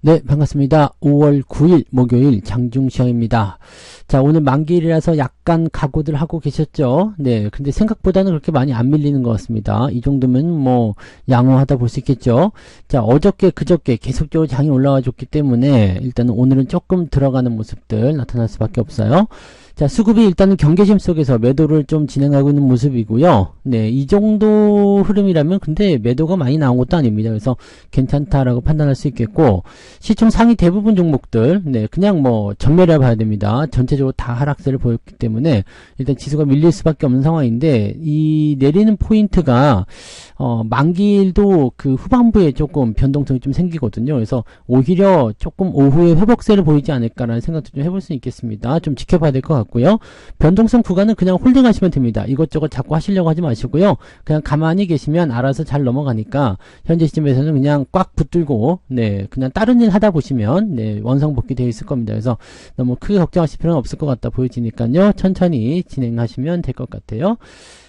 네, 반갑습니다. 5월 9일 목요일 장중시황입니다. 자, 오늘 만기일이라서 약간 각오들 하고 계셨죠? 네, 근데 생각보다는 그렇게 많이 안 밀리는 것 같습니다. 이 정도면 뭐 양호하다 볼 수 있겠죠? 자, 어저께 그저께 계속적으로 장이 올라와 줬기 때문에 일단은 오늘은 조금 들어가는 모습들 나타날 수밖에 없어요. 자, 수급이 일단은 경계심 속에서 매도를 좀 진행하고 있는 모습이고요. 네, 이 정도 흐름이라면 근데 매도가 많이 나온 것도 아닙니다. 그래서 괜찮다라고 판단할 수 있겠고, 시총 상위 대부분 종목들, 네, 그냥 뭐 전멸해 봐야 됩니다. 전체적으로 다 하락세를 보였기 때문에 일단 지수가 밀릴 수밖에 없는 상황인데, 이 내리는 포인트가 만기일도 그 후반부에 조금 변동성이 좀 생기거든요. 그래서 오히려 조금 오후에 회복세를 보이지 않을까라는 생각도 좀 해볼 수 있겠습니다. 좀 지켜봐야 될 것 같고요. 변동성 구간은 그냥 홀딩 하시면 됩니다. 이것저것 자꾸 하시려고 하지 마시고요. 그냥 가만히 계시면 알아서 잘 넘어가니까 현재 시점에서는 그냥 꽉 붙들고, 네, 그냥 다른 일 하다 보시면, 네, 원상복귀 되어 있을 겁니다. 그래서 너무 크게 걱정하실 필요는 없을 것 같다 보여지니까요. 천천히 진행하시면 될 것 같아요.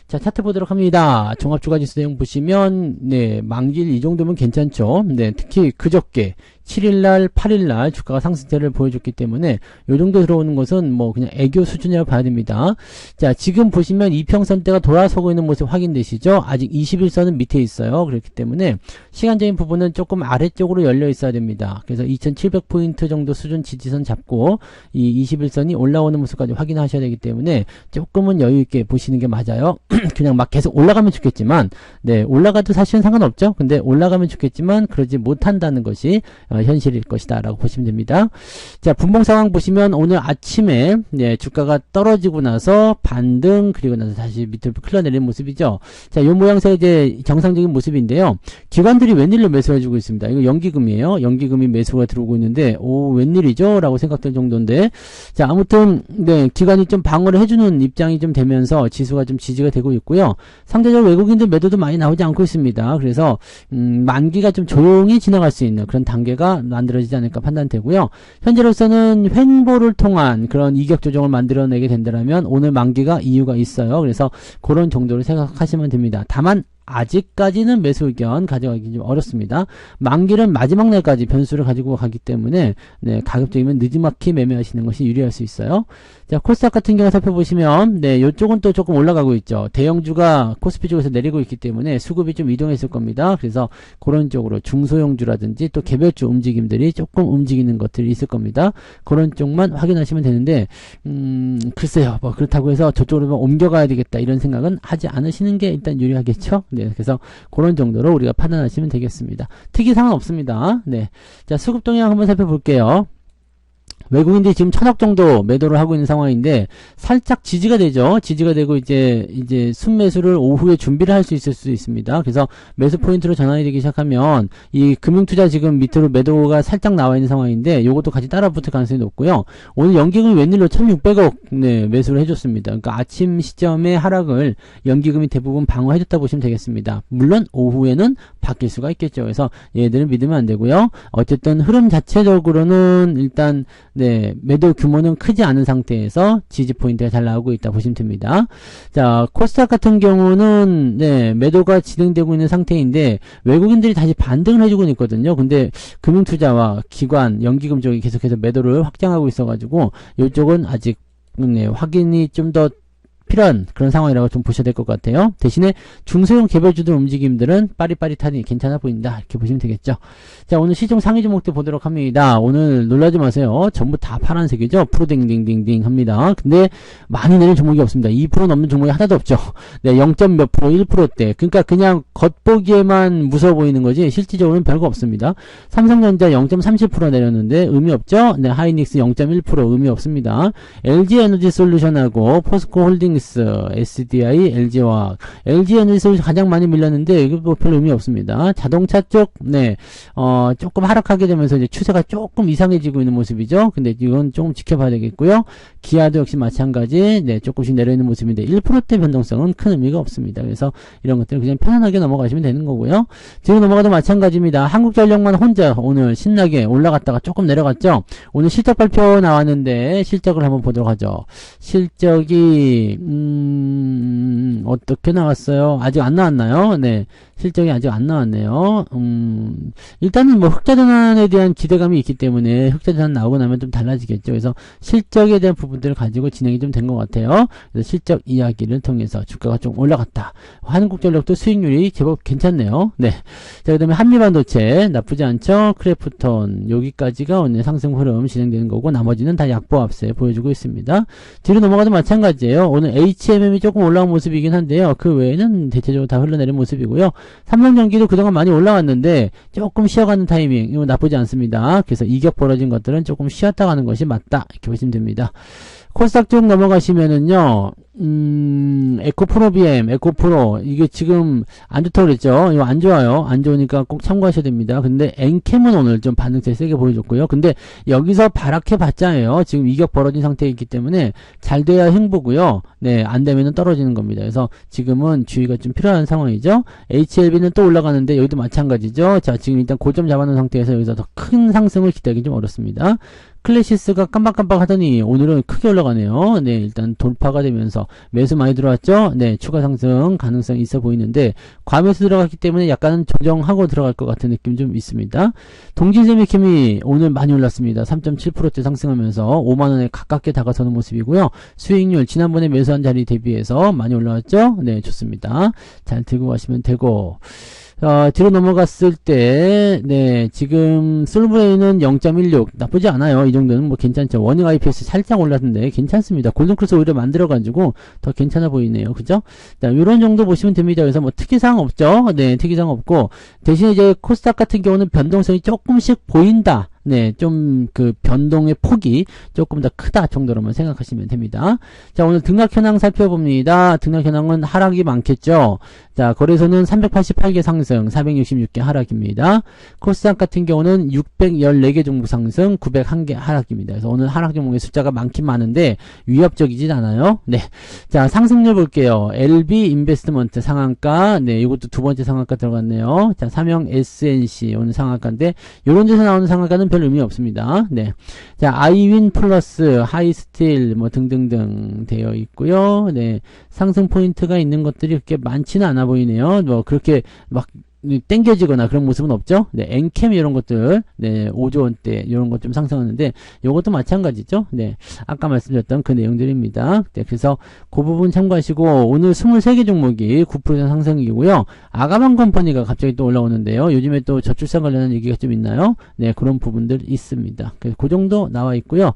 자, 차트 보도록 합니다. 종합주가지수 내용 보시면, 네, 만기일 이 정도면 괜찮죠. 네, 특히 그저께 7일날, 8일날 주가가 상승세를 보여줬기 때문에 요 정도 들어오는 것은 뭐 그냥 애교 수준이라고 봐야 됩니다. 자, 지금 보시면 이평선대가 돌아서고 있는 모습 확인되시죠? 아직 21선은 밑에 있어요. 그렇기 때문에 시간적인 부분은 조금 아래쪽으로 열려 있어야 됩니다. 그래서 2700포인트 정도 수준 지지선 잡고 이 21선이 올라오는 모습까지 확인하셔야 되기 때문에 조금은 여유있게 보시는 게 맞아요. 그냥 막 계속 올라가면 좋겠지만, 네, 올라가도 사실은 상관없죠. 근데 올라가면 좋겠지만 그러지 못한다는 것이 현실일 것이다 라고 보시면 됩니다. 자, 분봉 상황 보시면 오늘 아침에, 네, 주가가 떨어지고 나서 반등, 그리고 나서 다시 밑으로 흘러내리는 모습이죠. 자, 요 모양새 이제 정상적인 모습인데요. 기관들이 웬일로 매수를 해주고 있습니다. 이거 연기금이에요. 연기금이 매수가 들어오고 있는데, 오, 웬일이죠? 라고 생각될 정도인데, 자, 아무튼 네, 기관이 좀 방어를 해주는 입장이 좀 되면서 지수가 좀 지지가 되고 있고요. 상대적으로 외국인들 매도도 많이 나오지 않고 있습니다. 그래서 만기가 좀 조용히 지나갈 수 있는 그런 단계가 만들어지지 않을까 판단되고요. 현재로서는 횡보를 통한 그런 이격 조정을 만들어내게 된다면 오늘 만기가 이유가 있어요. 그래서 그런 정도로 생각하시면 됩니다. 다만 아직까지는 매수 의견 가져가기 좀 어렵습니다. 만기는 마지막 날까지 변수를 가지고 가기 때문에, 네, 가급적이면 늦지막히 매매하시는 것이 유리할 수 있어요. 자, 코스닥 같은 경우 살펴보시면, 네, 요쪽은 또 조금 올라가고 있죠. 대형주가 코스피 쪽에서 내리고 있기 때문에 수급이 좀 이동했을 겁니다. 그래서 그런 쪽으로 중소형주라든지 또 개별주 움직임들이 조금 움직이는 것들이 있을 겁니다. 그런 쪽만 확인하시면 되는데, 글쎄요, 뭐 그렇다고 해서 저쪽으로 옮겨가야 되겠다 이런 생각은 하지 않으시는 게 일단 유리하겠죠. 네, 그래서 그런 정도로 우리가 판단하시면 되겠습니다. 특이사항은 없습니다. 네, 자, 수급 동향 한번 살펴볼게요. 외국인들이 지금 1000억 정도 매도를 하고 있는 상황인데 살짝 지지가 되죠. 지지가 되고 이제 순매수를 오후에 준비를 할 수 있을 수 있습니다. 그래서 매수 포인트로 전환이 되기 시작하면 이 금융투자 지금 밑으로 매도가 살짝 나와 있는 상황인데 요것도 같이 따라 붙을 가능성이 높고요. 오늘 연기금이 웬일로 1600억 네, 매수를 해줬습니다. 그러니까 아침 시점에 하락을 연기금이 대부분 방어해줬다 보시면 되겠습니다. 물론 오후에는 바뀔 수가 있겠죠. 그래서 얘들은 믿으면 안 되고요. 어쨌든 흐름 자체적으로는 일단 네, 매도 규모는 크지 않은 상태에서 지지 포인트가 잘 나오고 있다 보시면 됩니다. 자, 코스닥 같은 경우는 네, 매도가 진행되고 있는 상태인데 외국인들이 다시 반등을 해주고 있거든요. 근데 금융투자와 기관, 연기금 쪽이 계속해서 매도를 확장하고 있어가지고 이쪽은 아직 네, 확인이 좀 더 필요한 그런 상황이라고 좀 보셔야 될 것 같아요. 대신에 중소형 개별주들 움직임들은 빠릿빠릿하니 괜찮아 보인다 이렇게 보시면 되겠죠. 자, 오늘 시총 상위 종목들 보도록 합니다. 오늘 놀라지 마세요. 전부 다 파란색이죠. 프로딩딩딩딩 합니다. 근데 많이 내린 종목이 없습니다. 2% 넘는 종목이 하나도 없죠. 네, 0. 몇 프로, 1%대. 그러니까 그냥 겉보기에만 무서워 보이는 거지 실질적으로는 별거 없습니다. 삼성전자 0.37% 내렸는데 의미 없죠. 네, 하이닉스 0.1% 의미 없습니다. LG에너지솔루션하고 포스코홀딩 SDI, LG화학, LG에너지솔루션 가장 많이 밀렸는데 이거 뭐 별로 의미 없습니다. 자동차 쪽, 네, 조금 하락하게 되면서 이제 추세가 조금 이상해지고 있는 모습이죠. 근데 이건 조금 지켜봐야 되겠고요. 기아도 역시 마찬가지, 네, 조금씩 내려있는 모습인데 1%대 변동성은 큰 의미가 없습니다. 그래서 이런 것들은 그냥 편안하게 넘어가시면 되는 거고요. 지금 넘어가도 마찬가지입니다. 한국전력만 혼자 오늘 신나게 올라갔다가 조금 내려갔죠. 오늘 실적 발표 나왔는데 실적을 한번 보도록 하죠. 실적이 어떻게 나왔어요? 아직 안 나왔나요? 네. 실적이 아직 안 나왔네요. 일단은 뭐 흑자전환에 대한 기대감이 있기 때문에 흑자전환 나오고 나면 좀 달라지겠죠. 그래서 실적에 대한 부분들을 가지고 진행이 좀 된 것 같아요. 그래서 실적 이야기를 통해서 주가가 좀 올라갔다. 한국전력도 수익률이 제법 괜찮네요. 네. 자, 그 다음에 한미반도체 나쁘지 않죠. 크래프톤 여기까지가 오늘 상승 흐름 진행되는 거고 나머지는 다 약보합세 보여주고 있습니다. 뒤로 넘어가도 마찬가지예요. 오늘 HMM이 조금 올라온 모습이긴 한데요. 그 외에는 대체적으로 다 흘러내린 모습이고요. 삼성전기도 그동안 많이 올라왔는데 조금 쉬어가는 타이밍 이거 나쁘지 않습니다. 그래서 이격 벌어진 것들은 조금 쉬었다 가는 것이 맞다 이렇게 보시면 됩니다. 코스닥 쪽 넘어가시면은요, 에코프로 BM, 에코프로, 이게 지금 안 좋다고 그랬죠? 이거 안 좋아요. 안 좋으니까 꼭 참고하셔야 됩니다. 근데 엔캠은 오늘 좀 반등세 세게 보여줬고요. 근데 여기서 바락해 봤자예요. 지금 이격 벌어진 상태이기 때문에 잘 돼야 행보고요. 네, 안 되면은 떨어지는 겁니다. 그래서 지금은 주의가 좀 필요한 상황이죠. HLB는 또 올라가는데 여기도 마찬가지죠. 자, 지금 일단 고점 잡아놓은 상태에서 여기서 더 큰 상승을 기대하기 좀 어렵습니다. 클래시스가 깜빡깜빡 하더니 오늘은 크게 올라가네요. 네, 일단 돌파가 되면서 매수 많이 들어왔죠? 네, 추가 상승 가능성이 있어 보이는데 과매수 들어갔기 때문에 약간은 조정하고 들어갈 것 같은 느낌 좀 있습니다. 동진세미캠이 오늘 많이 올랐습니다. 3.7%대 상승하면서 5만원에 가깝게 다가서는 모습이고요. 수익률 지난번에 매수한 자리 대비해서 많이 올라왔죠? 네, 좋습니다. 잘 들고 가시면 되고 뒤로 넘어갔을 때, 네, 지금, 솔브레인은 0.16. 나쁘지 않아요. 이 정도는 뭐 괜찮죠. 워닝 IPS 살짝 올랐는데 괜찮습니다. 골든크로스 오히려 만들어가지고 더 괜찮아 보이네요. 그죠? 자, 요런 정도 보시면 됩니다. 그래서 뭐 특이사항 없죠? 네, 특이사항 없고, 대신에 이제 코스닥 같은 경우는 변동성이 조금씩 보인다. 네, 좀 그 변동의 폭이 조금 더 크다 정도로만 생각하시면 됩니다. 자, 오늘 등락 현황 살펴봅니다. 등락 현황은 하락이 많겠죠. 자, 거래소는 388개 상승, 466개 하락입니다. 코스닥 같은 경우는 614개 종목 상승, 901개 하락입니다. 그래서 오늘 하락 종목의 숫자가 많긴 많은데 위협적이진 않아요. 네. 자, 상승률 볼게요. LB 인베스트먼트 상한가, 네, 이것도 두 번째 상한가 들어갔네요. 자, 삼형 SNC 오늘 상한가인데 요런 데서 나오는 상한가는 별 의미 없습니다. 네. 자, 아이윈 플러스, 하이스틸, 뭐 등등등 되어 있고요. 네. 상승 포인트가 있는 것들이 그렇게 많지는 않아 보이네요. 뭐, 그렇게 막, 땡겨지거나 그런 모습은 없죠. 네, 엔캠 이런 것들, 네, 5조 원대 이런 것 좀 상승하는데 요것도 마찬가지죠. 네, 아까 말씀드렸던 그 내용들입니다. 네, 그래서 그 부분 참고하시고 오늘 23개 종목이 9% 상승이고요. 아가방 컴퍼니가 갑자기 또 올라오는데요. 요즘에 또 저출산 관련한 얘기가 좀 있나요? 네, 그런 부분들 있습니다. 그래서 그 정도 나와 있고요.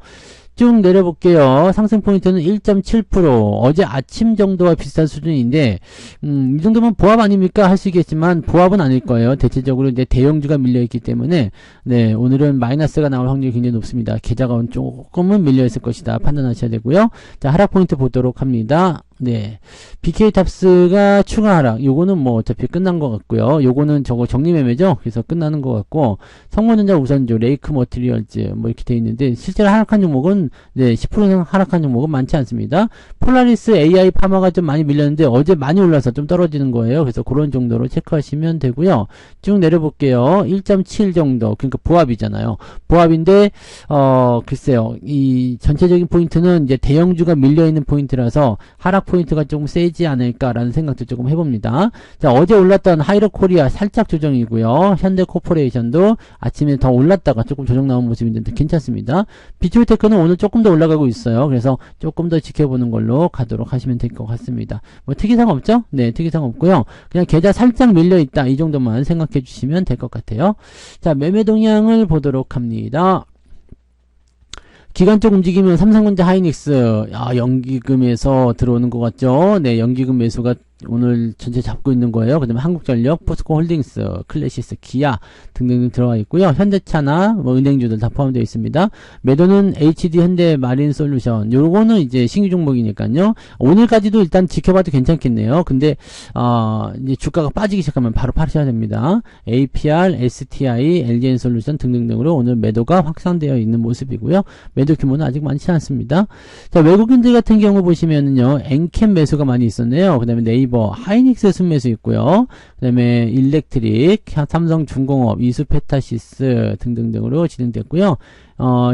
쭉 내려볼게요. 상승 포인트는 1.7%. 어제 아침 정도와 비슷한 수준인데, 이 정도면 보합 아닙니까? 하시겠지만, 보합은 아닐 거예요. 대체적으로 이제 대형주가 밀려있기 때문에, 네, 오늘은 마이너스가 나올 확률이 굉장히 높습니다. 계좌가 조금은 밀려있을 것이다. 판단하셔야 되고요. 자, 하락 포인트 보도록 합니다. 네. BK탑스가 추가 하락. 요거는 뭐 어차피 끝난 것 같고요. 요거는 저거 정리매매죠? 그래서 끝나는 것 같고, 성모전자 우선주, 레이크 머티리얼즈, 뭐 이렇게 돼 있는데, 실제로 하락한 종목은, 네, 10% 하락한 종목은 많지 않습니다. 폴라리스 AI 파마가 좀 많이 밀렸는데, 어제 많이 올라서 좀 떨어지는 거예요. 그래서 그런 정도로 체크하시면 되고요. 쭉 내려볼게요. 1.7 정도. 그러니까 보합이잖아요. 보합인데, 글쎄요. 이 전체적인 포인트는 이제 대형주가 밀려있는 포인트라서, 하락 포인트가 조금 세지 않을까라는 생각도 조금 해봅니다. 자, 어제 올랐던 하이로코리아 살짝 조정이고요. 현대코퍼레이션도 아침에 더 올랐다가 조금 조정 나온 모습인데 괜찮습니다. 비추테크는 오늘 조금 더 올라가고 있어요. 그래서 조금 더 지켜보는 걸로 가도록 하시면 될 것 같습니다. 뭐 특이사항 없죠? 네, 특이사항 없고요. 그냥 계좌 살짝 밀려있다 이 정도만 생각해 주시면 될 것 같아요. 자, 매매 동향을 보도록 합니다. 기관적 움직이면 삼성전자 하이닉스, 연기금에서 들어오는 것 같죠? 네, 연기금 매수가 오늘 전체 잡고 있는 거예요. 그 다음에 한국전력, 포스코홀딩스, 클래시스, 기아 등등 들어가 있고요. 현대차나 뭐 은행주들 다 포함되어 있습니다. 매도는 HD 현대 마린솔루션. 요거는 이제 신규 종목이니까요. 오늘까지도 일단 지켜봐도 괜찮겠네요. 근데 이제 주가가 빠지기 시작하면 바로 파셔야 됩니다. APR, STI, LG엔솔루션 등등등으로 오늘 매도가 확산되어 있는 모습이고요. 매도 규모는 아직 많지 않습니다. 자, 외국인들 같은 경우 보시면은요, 엔캠 매수가 많이 있었네요. 그 다음에 네이버, 하이닉스 순매수 있고요. 그 다음에 일렉트릭, 삼성중공업, 이수페타시스 등등등으로 진행됐고요.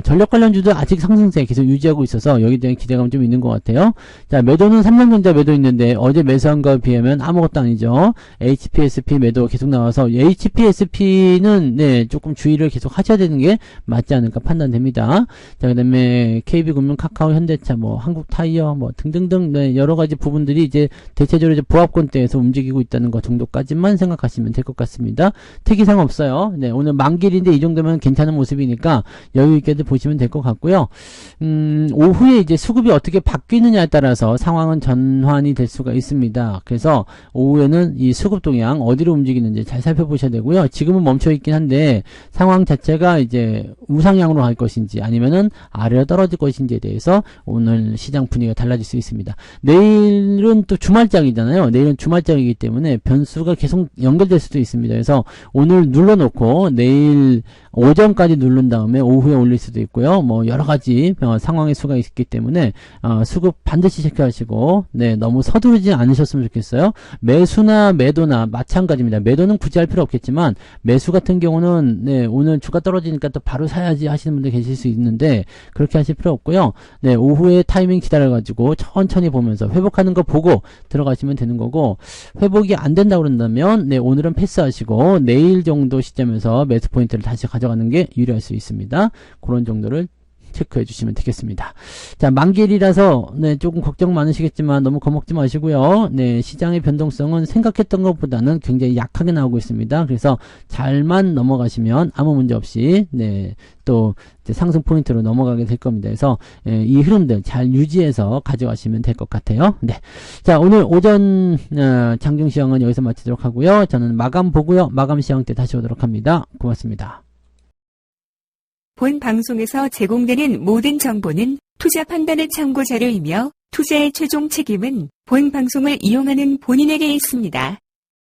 전력 관련주도 아직 상승세 계속 유지하고 있어서 여기에 대한 기대감 좀 있는 것 같아요. 자, 매도는 삼성전자 매도 있는데 어제 매수한 거에 비하면 아무것도 아니죠. HPSP 매도 계속 나와서 HPSP는 네, 조금 주의를 계속 하셔야 되는 게 맞지 않을까 판단됩니다. 자, 그다음에 KB금융, 카카오, 현대차, 뭐 한국타이어, 뭐 등등등 네, 여러 가지 부분들이 이제 대체적으로 이제 보합권대에서 움직이고 있다는 것 정도까지만 생각하시면 될 것 같습니다. 특이사항 없어요. 네, 오늘 만길인데 이 정도면 괜찮은 모습이니까 여유 있게 보시면 될 것 같고요. 오후에 이제 수급이 어떻게 바뀌느냐에 따라서 상황은 전환이 될 수가 있습니다. 그래서 오후에는 이 수급 동향 어디로 움직이는지 잘 살펴보셔야 되고요. 지금은 멈춰 있긴 한데 상황 자체가 이제 우상향으로 갈 것인지 아니면은 아래로 떨어질 것인지에 대해서 오늘 시장 분위기가 달라질 수 있습니다. 내일은 또 주말장이잖아요. 내일은 주말장이기 때문에 변수가 계속 연결될 수도 있습니다. 그래서 오늘 눌러놓고 내일 오전까지 누른 다음에 오후에 올릴 수도 있고요. 뭐 여러 가지 상황의 수가 있기 때문에 수급 반드시 체크하시고 네, 너무 서두르지 않으셨으면 좋겠어요. 매수나 매도나 마찬가지입니다. 매도는 굳이 할 필요 없겠지만 매수 같은 경우는 네, 오늘 주가 떨어지니까 또 바로 사야지 하시는 분들 계실 수 있는데 그렇게 하실 필요 없고요. 네, 오후에 타이밍 기다려가지고 천천히 보면서 회복하는 거 보고 들어가시면 되는 거고 회복이 안 된다고 그런다면 네, 오늘은 패스하시고 내일 정도 시점에서 매수 포인트를 다시 가져가는 게 유리할 수 있습니다. 그런 정도를 체크해 주시면 되겠습니다. 자, 만길이라서 네, 조금 걱정 많으시겠지만 너무 겁먹지 마시고요. 네, 시장의 변동성은 생각했던 것보다는 굉장히 약하게 나오고 있습니다. 그래서 잘만 넘어가시면 아무 문제 없이 네, 또 이제 상승 포인트로 넘어가게 될 겁니다. 그래서 이 흐름들 잘 유지해서 가져가시면 될 것 같아요. 네, 자, 오늘 오전 장중 시황은 여기서 마치도록 하고요. 저는 마감 보고요. 마감 시황 때 다시 오도록 합니다. 고맙습니다. 본 방송에서 제공되는 모든 정보는 투자 판단의 참고 자료이며 투자의 최종 책임은 본 방송을 이용하는 본인에게 있습니다.